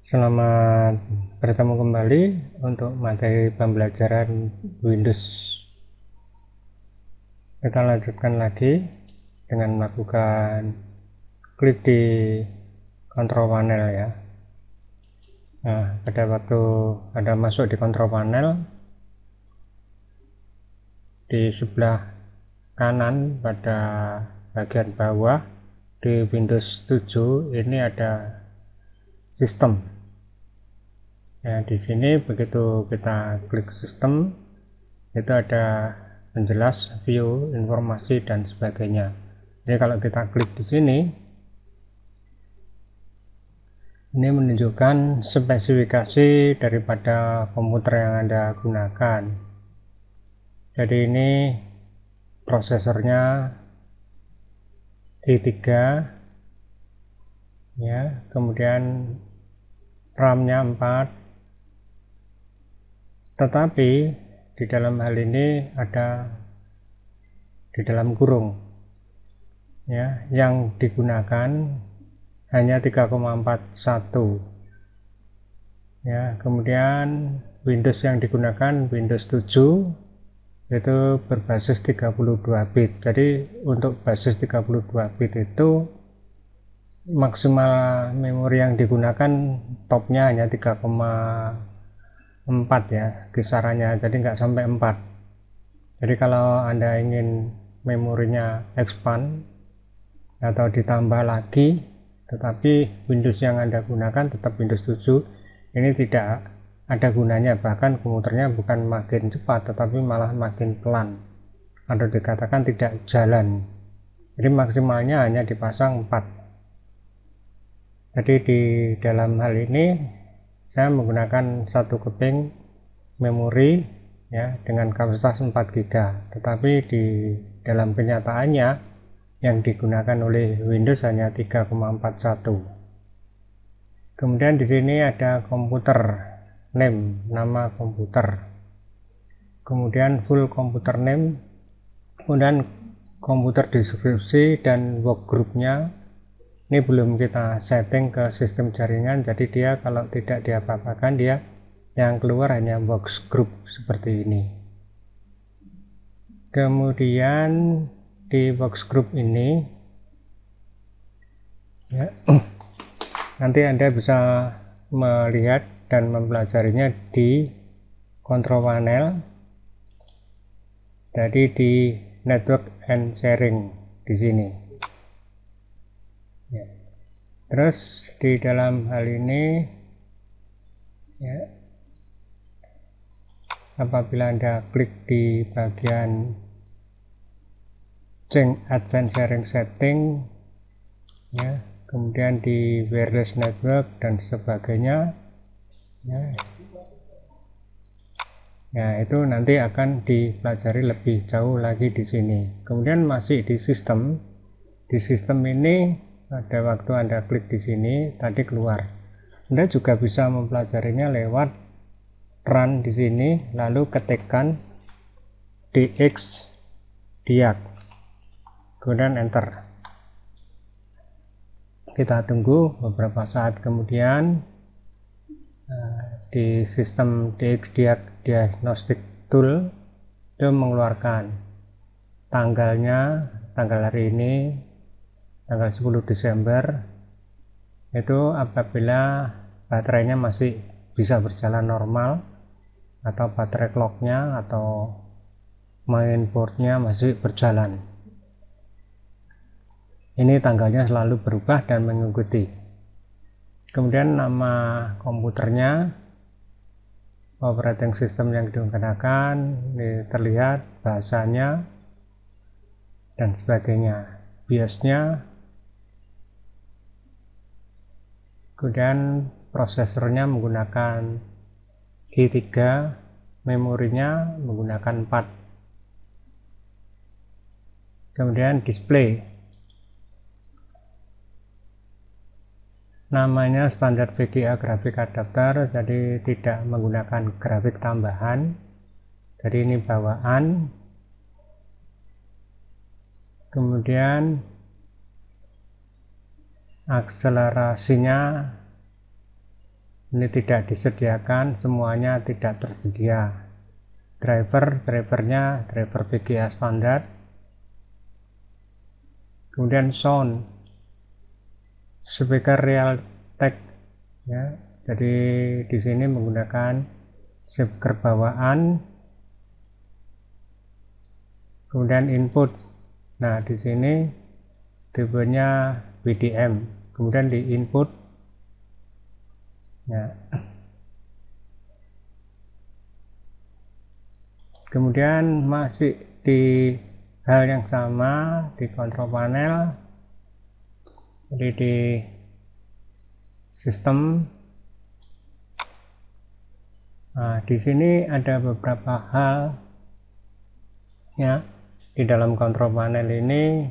Selamat bertemu kembali untuk materi pembelajaran Windows. Kita lanjutkan lagi dengan melakukan klik di control panel ya. Nah, pada waktu Anda masuk di control panel, di sebelah kanan pada bagian bawah di Windows 7 ini ada sistem. Ya, di sini begitu kita klik sistem, itu ada penjelas view, informasi dan sebagainya. Jadi kalau kita klik di sini, ini menunjukkan spesifikasi daripada komputer yang Anda gunakan. Jadi ini prosesornya i3 ya, kemudian RAM-nya 4. Tetapi di dalam hal ini ada di dalam kurung ya, yang digunakan hanya 3,41 ya. Kemudian Windows yang digunakan Windows 7 itu berbasis 32 bit. Jadi untuk basis 32 bit itu maksimal memori yang digunakan topnya hanya 3,4 ya kisarannya, jadi nggak sampai 4. Jadi kalau Anda ingin memorinya expand atau ditambah lagi, tetapi Windows yang Anda gunakan tetap Windows 7, ini tidak ada gunanya, bahkan komputernya bukan makin cepat tetapi malah makin pelan atau dikatakan tidak jalan. Jadi maksimalnya hanya dipasang 4. Jadi di dalam hal ini saya menggunakan satu keping memori ya dengan kapasitas 4 GB, tetapi di dalam kenyataannya yang digunakan oleh Windows hanya 3,41. Kemudian di sini ada komputer name, nama komputer, kemudian full komputer name, kemudian komputer deskripsi dan workgroupnya. Ini belum kita setting ke sistem jaringan, jadi dia kalau tidak diapa-apakan, dia yang keluar hanya workgroup seperti ini. Kemudian di workgroup ini ya, nanti Anda bisa melihat dan mempelajarinya di control panel. Jadi di network and sharing di sini. Ya. Terus di dalam hal ini ya, apabila Anda klik di bagian change advanced sharing setting ya, kemudian di wireless network dan sebagainya ya, ya itu nanti akan dipelajari lebih jauh lagi di sini. Kemudian masih di sistem ini pada waktu Anda klik di sini tadi keluar, Anda juga bisa mempelajarinya lewat run di sini, lalu ketikkan dx diag, kemudian enter. Kita tunggu beberapa saat kemudian di sistem dx diag diagnostic tool itu mengeluarkan tanggalnya, tanggal hari ini tanggal 10 Desember itu apabila baterainya masih bisa berjalan normal atau baterai clocknya atau mainboardnya masih berjalan. Ini tanggalnya selalu berubah dan mengikuti. Kemudian nama komputernya, operating system yang digunakan, ini terlihat bahasanya dan sebagainya, BIOS-nya, kemudian prosesornya menggunakan i3, memorinya menggunakan 4. Kemudian display, namanya standar VGA grafik adapter, jadi tidak menggunakan grafik tambahan, jadi ini bawaan. Kemudian akselerasinya ini tidak disediakan, semuanya tidak tersedia. Drivernya driver VGA standar. Kemudian sound, speaker Realtek ya. Jadi di sini menggunakan speaker bawaan. Kemudian input. Nah, di sini tipenya BDM. Kemudian di input ya. Kemudian masih di hal yang sama di control panel, jadi di sistem. Nah, di sini ada beberapa hal ya. Di dalam control panel ini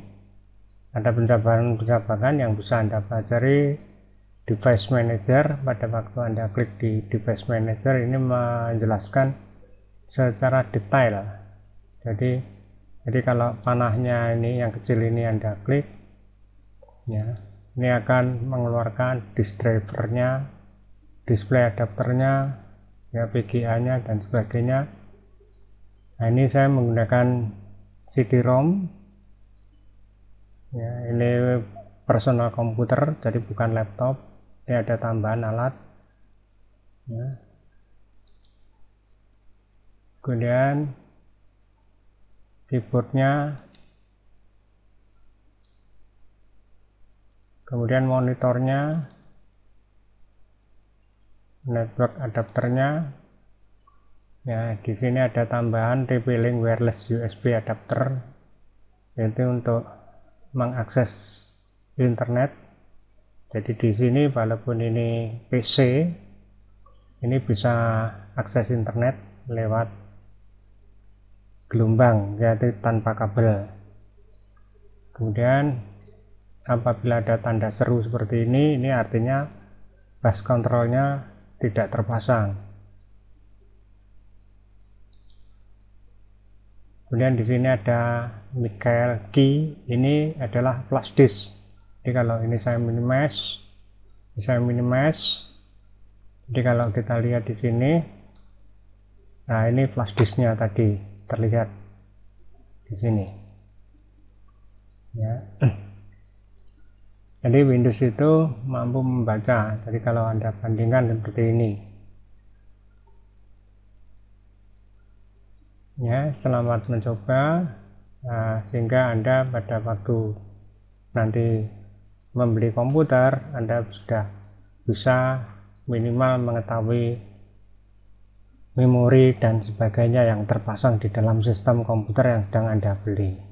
ada penjabaran yang bisa Anda pelajari. Device Manager, pada waktu Anda klik di Device Manager ini menjelaskan secara detail. Jadi kalau panahnya ini yang kecil ini Anda klik ya, ini akan mengeluarkan disk drivernya, display adapternya ya, VGA-nya dan sebagainya. Nah, ini saya menggunakan CD-ROM ya, ini personal komputer jadi bukan laptop. Ini ada tambahan alat ya. Kemudian keyboardnya, kemudian monitornya, network adapternya ya. Di sini ada tambahan TP-Link wireless USB adapter, yaitu untuk mengakses internet. Jadi di sini walaupun ini PC, ini bisa akses internet lewat gelombang, yaitu tanpa kabel. Kemudian apabila ada tanda seru seperti ini artinya bus controlnya tidak terpasang. Kemudian di sini ada Michael Key, ini adalah flash disk. Jadi kalau ini saya minimize, jadi kalau kita lihat di sini, nah ini flash disknya tadi terlihat di sini ya. Jadi Windows itu mampu membaca. Jadi kalau Anda bandingkan seperti ini ya. Selamat mencoba. Nah, sehingga Anda pada waktu nanti membeli komputer, Anda sudah bisa minimal mengetahui memori dan sebagainya yang terpasang di dalam sistem komputer yang sedang Anda beli.